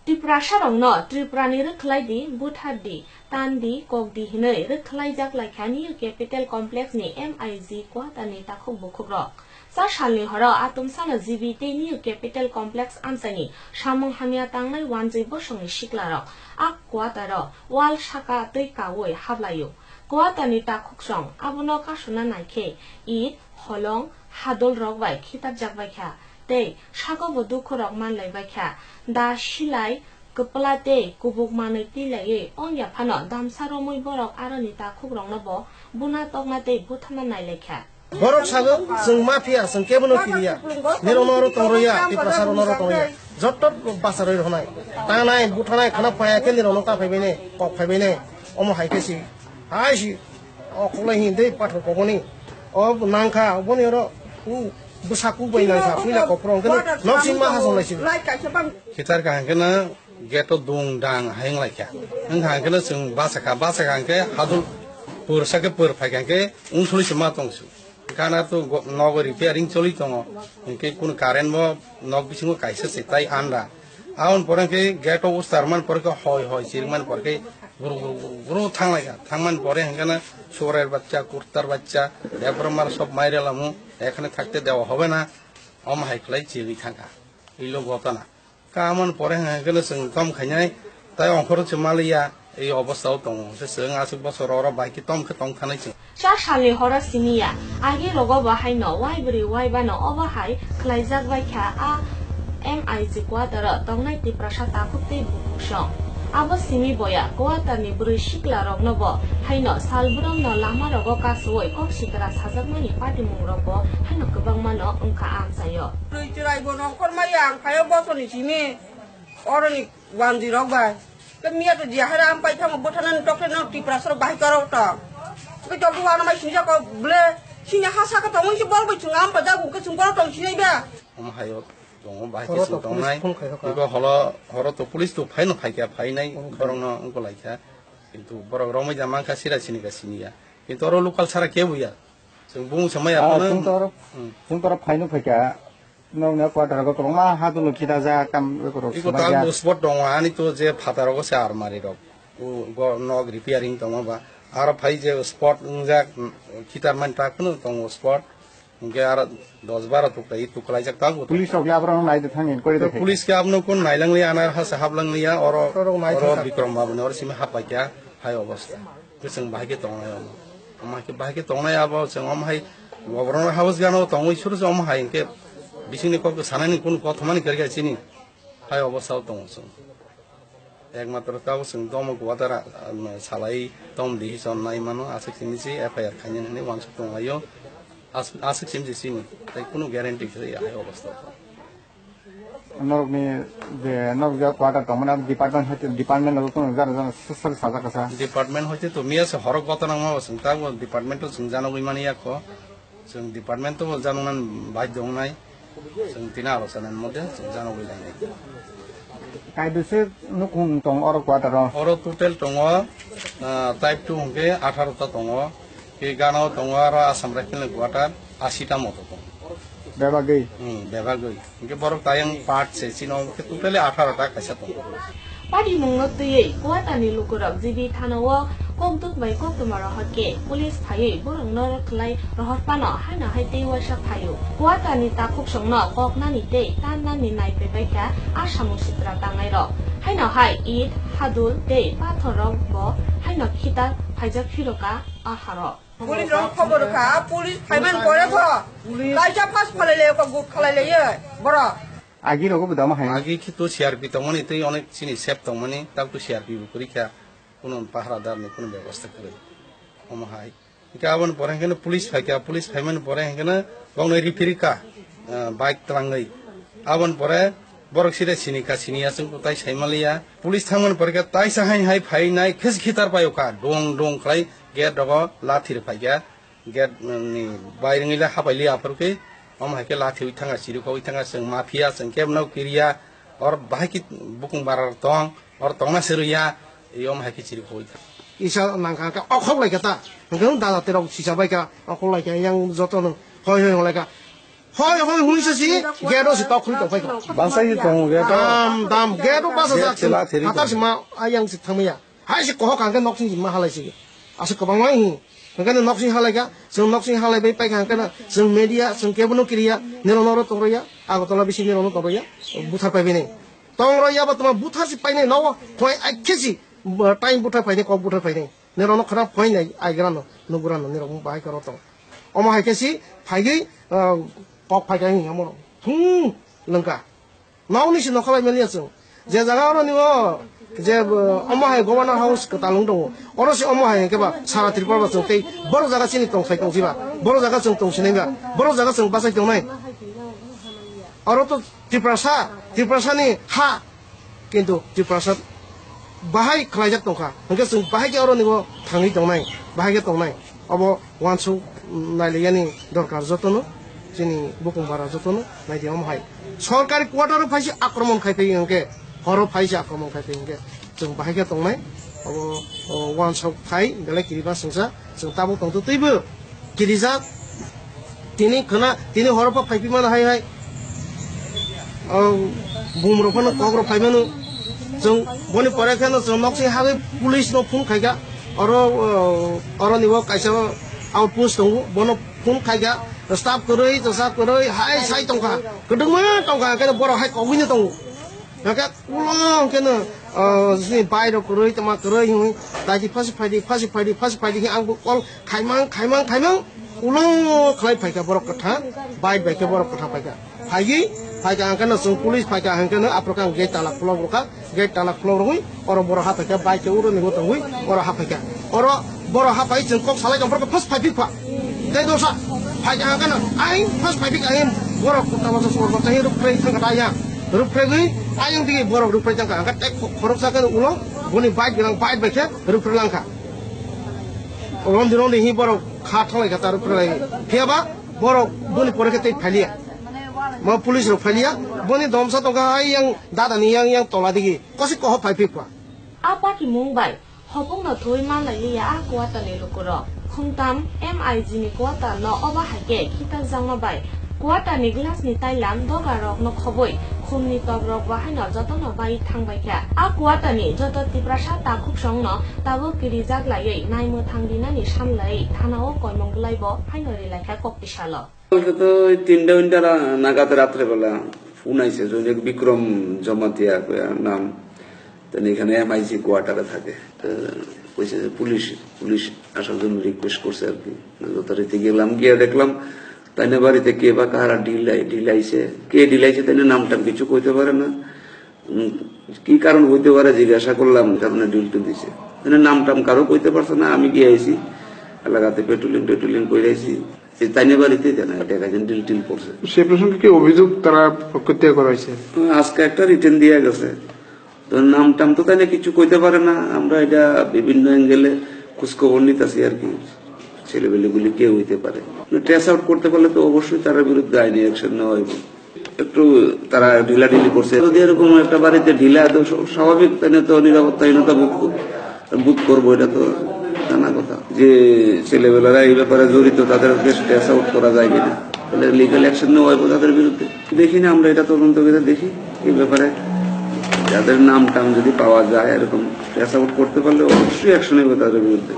Tripura sarongno Tripurani rikhlaidi Buthadi Tandi Kogdi hinai rikhlaijak laikhani capital complex ni MIG kwatani takhuk bukhurok sa shalni horo atum sala GBT ni capital complex amsani samung hamia tangnai wanjai bosongi siklarok ak kwataro wal shaka tei kawoi hablayo kwatani takhuk song abono kasuna naikhe it holong hadol rokbai khitar jakbai kha tei sagobo dukhurok manlaibai kha da silai Kepelate kubuk manai tilai ongya phano damsaro moi borok aroni takhuk rongno bo buna toknate buthana nailekha borok sago sing mafia sing kebono kiria nironoro toroya tiprasaro noro toroya jotot basaroi honai tanai buthanai khana paya ke nirono ta phaibene kok phaibene omo haikesi haisi okolai hinde pathor kogoni ob nangkha obonioro busaku bainangkha puila koprong kene noksing ma hasong laisi kitar ka kena geto dung dang haing laikya nang kena sing basaka ke hadul pur sake pur phakan ke unsuli sima tongsu kana to nog repairing choli tongo ke kun karen mo nog bisingo kaisa setai anda aun porang ke geto ustarman por ke hoy sirman por ke guru thangman pore hangana sorer baccha kurtar baccha debromar sob maire lamu ekhane thakte dewa hobe na om haiklai chili thanga ilo gotana come on পরে হ্যাঁ song কম খাইনাই তাই অঙ্কর চমালিয়া এই অবস্থাও দङ song আসুক বছর or বাইকি তমকে তম খানাইছে sa shalni hora siniya age logo bahai no waibri waibano obahai khlaijak baikha a MIG kwatara tongnai ti prasata khukte bukusong abo simi boya kwatani bri sikla rogno bo haino salbrom no lama rogo kasoi kok sikra sajakmani party mungrobo haino kubang mano ongka amsayo Tirai bono kon mayang kayo boso ni sini orang ni wandi robai kemia tu dia hari ampai thang botanan dokter no ti prasar bahi karo ta ke jobu wana mai sinja ko ble sinya hasa ka tong si bol bai chungam pada ku ke chungkol tong sini ba om hayo dong bahi ke tong nai iko holo to police to phai no phai kya phai nai borong no ongko laikha kintu borong romai jamang ka sira sini ka sini ya kintu oro lokal sara ke buya sung bung samai apna sung tor phai no phai kya nong na kwatara ko tongma hadu kita ja kam ko iko tal spot dong ani to je phataro ko sar mari rok go nog repairing tong ba ar phai je spot ja kitar man ta kuno tong spot ge ar 10-12 to kai to kalai jak ta police ok labra nai de thangin kori de police ke apno kon nailang li anar ha sahab lang liya oro bikram babu ne or sime ha pa kya hai obostha kisang bahai ke tong nai ama ke bahai ke tong nai abo sing om hai gobron house gano tong isur om hai ke bisini kok sanani kun kothmani karga chini hai obostha tong so ekmatro taw sing dom gwatara salai tom dihison nai mano asik sinisi FIR khanyen ni wansuk tong ayo asik simji sini tai kuno guarantee khari hai obostha nog ni de nog ja kwata tomana department lo to jar sar saja kasa department hoite to mia se horok gotana ma sing ta department to sing jano gimani ya ko sing department to janunan bai dong nai sing tina ro sanan modde sing jano gilai nai kai duse nukung tong or kwata ro oro total tongo type 2 hongke 18 ta tongo ke gano tongo aro asam rakil kwata 80 ta moto tongo bebagai ke borok tayang part se sino ke totally 18 ta kaisa tongo Padi mungno tuye kwatani lukurok jibi thanawo komtuk bai komtumar hotke police phai borong nor khlai rohot pano haina haite wasa phayo kwatani takhuk songno kokna ni te tanna ni nai pe baika asamu sitra tangai ro haina hai it hadul te pathorok bo haina khitar phaijak phiroka aharo police rong khobor ka police phaiman kore tho laija pas phalele ko gut khalale ye bora agi rogo budama hai agi khito CRP tongmani tei onek chini sep tongmani tak to CRP purikha কোনো পাহারাদার নে কোনো ব্যবস্থা করে ওম high Cubbon পরে হেন police ফাইকা police ফাইমান পরে হেন গংনে রিফিরিকা বাইক ত্রাঙ্গই আবন পরে বরক সিরে সিনিকা সিনিয়া जों তাই সাইমালিয়া পুলিশ থামন পরে তাই সাহাই হাই ফাই নাই খেস খিতার পায়কা ডং ডং খাই গেট দগ লাথির ফাইকা গেট नि বাইরিংলা হাবাইলি আফরকে ওম হাইকে লাথি উঠাঙ্গা সিরুকা উঠাঙ্গা जों মাফিয়া जों কেবনাও কিরিয়া और बाहाकी बुकुं बारार तों और तोंना सेरुया Yom hai kiciri koi. Isa nangka ka okok lagi ta, nggak dala terok sisa baik ka okok lagi yang joto nong hoi hoi lagi ka হয় হয় হুইসেছি গেটো সি তক খুলি তক ফাইকা বাসাই দং গেট দাম গেটো বাসা Get যাচ্ছে tela theri হাতার সিমা আয়াং সি থামিয়া হাই সি কহ কাঙ্কে নকসিং সিমা হালাইছি আসে কবাং মাই ओंखायनो नक्सिं हालायगा जों नक्सिं हालायबाय पाइका ओंखायनो जों मेडिया जों केबनो क्रिया निरनर तंरया आगतला बिसि निरन तंरया बुथार पाइबेने तंरया बा तमा बुथार सि पाइने नव फय आखेसि टाइम बुथार पाइने कक बुथार पाइने निरन खरा फयनाय आइग्रानो नुगुरानो निरन बाहाय करत अमा हायकेसि फाइगै कक फाइगाय हमर थुं लंका नावनिसि नखलाय मेलिया जों जे जागानो निओ जे अमाहाय गवर्नर हाउस कतालुं दङ अरसि अमाहाय केबा सारा त्रिपुरा बा जोंते बर जागा सिनि तंसाय तंसिबा बर जागा जों तंसिनायबा बर जागा जों बासाय दंनाय अर तो त्रिपुरासानि हा किन्तु त्रिपुरासा बाहाय खलायजाक दंखा ओंके जों बाहाय के अरनिबो थाङै दंनाय बाहाय के दंनाय अब वानसौ नायलियानि दरकार जतनो जोंनि बुकुंबारा जतनो नायदि अमाहाय सरकारि क्वार्टार फाइसि आक्रमण खायफै ओंके हर फाइसि आक्रमण खायफै ओंके जों बाहाय के दंनाय अब वानसौ फाइ बेले किरिबा संसा जों ताबो दंतो तैबो किरिजा तिनि खना तिनि हरफा फाइपि मान हाय हाय बुमरफानो कग्र फाइमानो जों बनि परेखानो जों नक्सि हागे पुलिस नो फुं खायगा अर निबो काइसा आउटपोस्ट दङ बनो फुं खायगा स्टाफ करै जसा करै हाय साइ तंखा गदोंमा तंखा केनो बर हाय कगिनो दङ नाका उलं केनो जि बायरो करै तमा करै हुइ दाजि फासि फाइदि आंबो कल खाइमां उलं खाय फाइका बर कथा बाय बायके बर कथा फाइका फाइका आंखानो जों पुलिस फाइका आंखानो आप्रकां गेट ताला खुलाव रङै अर बर हा फाइका बायके उरो निगो तंगै अर हा फाइका अर बर हा फाइ जों कक सालाय जंफोरखौ फास फाइफा दे दसा फाइका आंखानो आइ फास फाइफि आइ बर कथा बस सरब चाहिँ रुप्रै थांगा या रुप्रेगै आयं दिगे बर रुप्रै थांगा आंखा टेक खरक साकनो उलं बनि बाइक गोनां बाइक बायके रुप्रै लांखा रन दिनो हि बर खा थांलाय का रुप्रै फेबा बर बनि परेखे तै फालिया म पुलिस रो फालिया बनि दमसा तंगा आयं दादानि yang tola digi kosi koh फाइफिफा apa ki mumbai hopong na thoi man lai ya a kwata le lokoro khungtam MIG ni kwata no oba hake kita jangma bai kwata ni glass ni tailam doga rok no khoboi khumni tok rok ba haino joto no bai thangbai kha a kwata ni joto tiprasa ta khuk song no tabo kiri jak lai nai mo thangdina ni samlai thanao koimong laibo haino ri lai kha kok pisalo তো 3টা নাগাদ রাত্রেবেলা phone আইছে জৈনিক বিক্রম জমাতিয়া নাম তো এখানে MIG কোয়ার্টারে থাকে কইছে যে পুলিশ আসার জন্য রিকোয়েস্ট করছে আর কি যথারীতি গেলাম গিয়ে দেখলাম তাইনে বাড়িতে কে বা কারা ঢিলাইছে কে ঢিলাইছে তাইনে নামটা কিছু কইতে পারে না কি কারণ হইতে পারে জিজ্ঞাসা করলাম কারণে ডিলটা দিছে তাইনে নামটাম কারো কইতে পারছে না আমি গিয়ে আইছি এলাকাতে পেট্রোলিং করে আইছি তাইনে বাড়িতে জানা দেখা যায় ডিল করছে সে প্রসঙ্গে কি অভিযোগ তারা প্রত্যয় করা হয়েছে আজকে একটা রিটার্ন দিয়ে গেছে তো নামটাম তো তাইলে কিছু কইতে পারে না আমরা এটা বিভিন্ন অ্যাঙ্গেলে খোঁজখবর নিতেছি আর কি ছেলেবেলেগুলি কে হইতে পারে ট্রেস আউট করতে পারলে তো অবশ্যই তার বিরুদ্ধে আইনি অ্যাকশন নেওয়া হইব একটু তারা ঢিলাঢিলি করছে যদি এরকম একটা বাড়িতে ঢিলা তো স্বাভাবিক তাইলে তো নিরাপত্তাহীনতা বোধ করবো এটা তো জানা কথা যে ছেলেবেলারা এই ব্যাপারে জড়িত তাদের ট্রেস আউট করা যায় কিনা তাহলে লিগাল অ্যাকশন নেওয়া হইব তাদের বিরুদ্ধে দেখি না আমরা এটা তদন্ত করে দেখি এই ব্যাপারে যাদের নাম টাম যদি পাওয়া যায় এরকম ট্রেস আউট করতে পারলে অবশ্যই অ্যাকশন নেবে তাদের বিরুদ্ধে